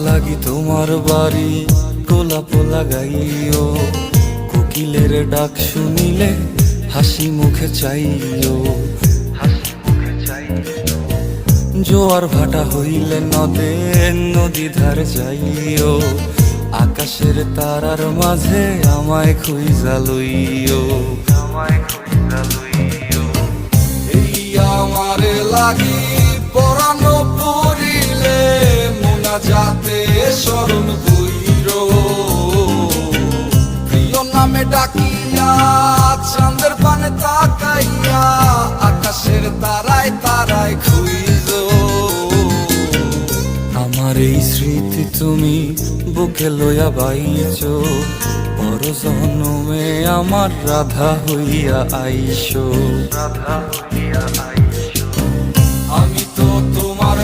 লাগি তোমার বাড়ি গোলাপ লাগাইও, কোকিলের ডাক শুনিলে হাসি মুখে চাইও, জোয়ার ভাটা হইলে নদে নদী ধারে যাইও, আকাশের তারার মাঝে আমায় খুঁজা লইও, এই আমারে লাগি পরানো পড়িলে মোনাজাতে স্মরণ কইরো, প্রিয় নামে ডাকিয়া চাঁদের পানে তাকাইয়া আকাশের তারায় তারায় খুঁজো। আমার এই স্মৃতি তুমি বুকে লইয়া বাইছো, পর জন্মে আমার রাধা হইয়া আইসো, রাধা হইয়া